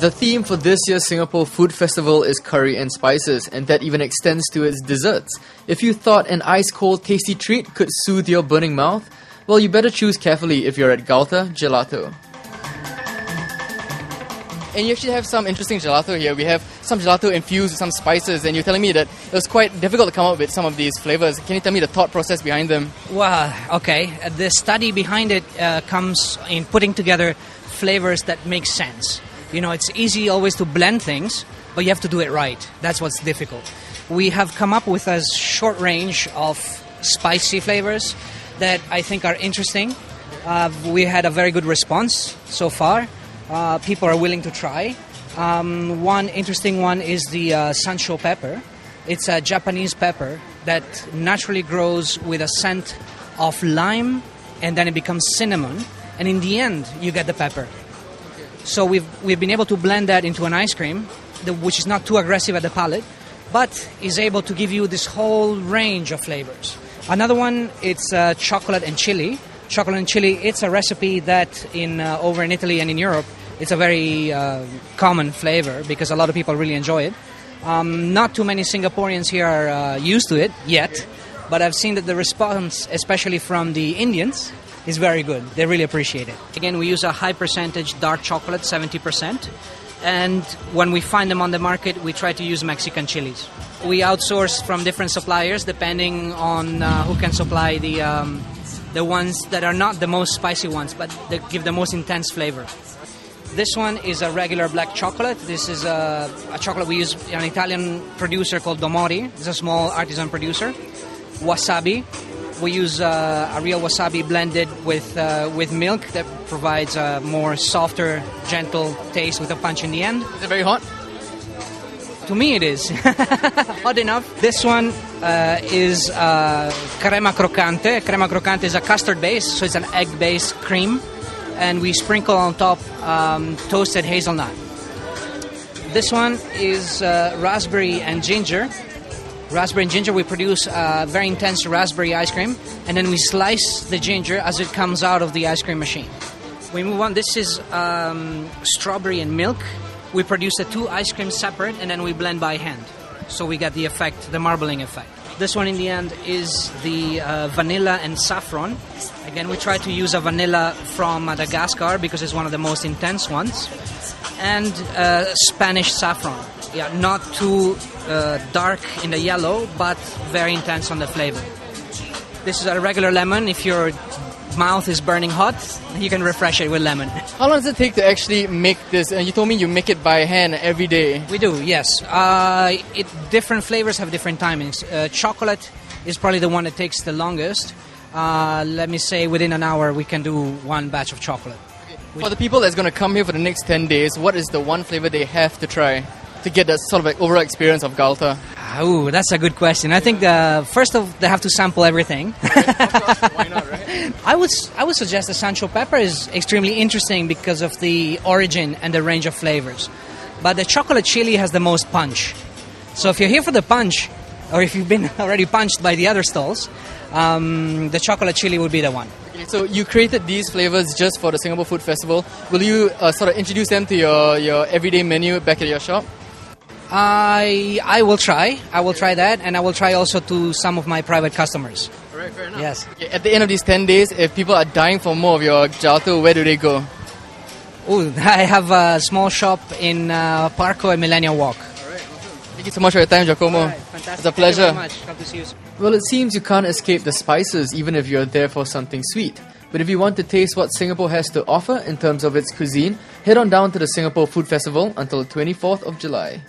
The theme for this year's Singapore Food Festival is curry and spices, and that even extends to its desserts. If you thought an ice-cold tasty treat could soothe your burning mouth, well, you better choose carefully if you're at Galta Gelato. And you actually have some interesting gelato here. We have some gelato infused with some spices, and you're telling me that it was quite difficult to come up with some of these flavors. Can you tell me the thought process behind them? Well, okay. The study behind it comes in putting together flavors that make sense. You know, it's easy always to blend things, but you have to do it right. That's what's difficult. We have come up with a short range of spicy flavors that I think are interesting. We had a very good response so far. People are willing to try. One interesting one is the sansho pepper. It's a Japanese pepper that naturally grows with a scent of lime, and then it becomes cinnamon, and in the end you get the pepper. So we've been able to blend that into an ice cream, which is not too aggressive at the palate, but is able to give you this whole range of flavors. Another one, it's chocolate and chili. Chocolate and chili, it's a recipe that over in Italy and in Europe, it's a very common flavor because a lot of people really enjoy it. Not too many Singaporeans here are used to it yet, but I've seen that the response, especially from the Indians, is very good. They really appreciate it. Again, we use a high percentage dark chocolate, 70%. And when we find them on the market, we try to use Mexican chilies. We outsource from different suppliers depending on who can supply the ones that are not the most spicy ones, but they give the most intense flavor. This one is a regular black chocolate. This is a chocolate we use an Italian producer called Domori. It's a small artisan producer. Wasabi. We use a real wasabi blended with milk that provides a more softer, gentle taste with a punch in the end. Is it very hot? To me it is. Hot enough. This one is crema croccante. Crema croccante is a custard base, so it's an egg-based cream. And we sprinkle on top toasted hazelnut. This one is raspberry and ginger. Raspberry and ginger, we produce very intense raspberry ice cream, and then we slice the ginger as it comes out of the ice cream machine. We move on. This is strawberry and milk. We produce the two ice creams separate, and then we blend by hand. So we get the effect, the marbling effect. This one in the end is the vanilla and saffron. Again, we try to use a vanilla from Madagascar because it's one of the most intense ones. And Spanish saffron. Yeah, not too dark in the yellow, but very intense on the flavor. This is a regular lemon. If your mouth is burning hot, you can refresh it with lemon. How long does it take to actually make this? And you told me you make it by hand every day. We do, yes. Different flavors have different timings. Chocolate is probably the one that takes the longest. Let me say within an hour we can do one batch of chocolate. For the people that's going to come here for the next 10 days, what is the one flavor they have to try to get that sort of like overall experience of Galta? Oh, that's a good question. I think first they have to sample everything. Why not, right? I would suggest the sansho pepper is extremely interesting because of the origin and the range of flavors. But the chocolate chili has the most punch. So if you're here for the punch, or if you've been already punched by the other stalls, the chocolate chili would be the one. Okay, so you created these flavors just for the Singapore Food Festival. Will you sort of introduce them to your everyday menu back at your shop? I will try. I will try that, and I will try also to some of my private customers. All right, fair enough. Yes. Okay, at the end of these 10 days, if people are dying for more of your gelato, where do they go? Oh, I have a small shop in Parco and Millennium Walk. All right, awesome. Thank you so much for your time, Giacomo. All right, fantastic. It's a pleasure. Thank you very much. Hope to see you soon. Well, it seems you can't escape the spices even if you're there for something sweet. But if you want to taste what Singapore has to offer in terms of its cuisine, head on down to the Singapore Food Festival until the 24th of July.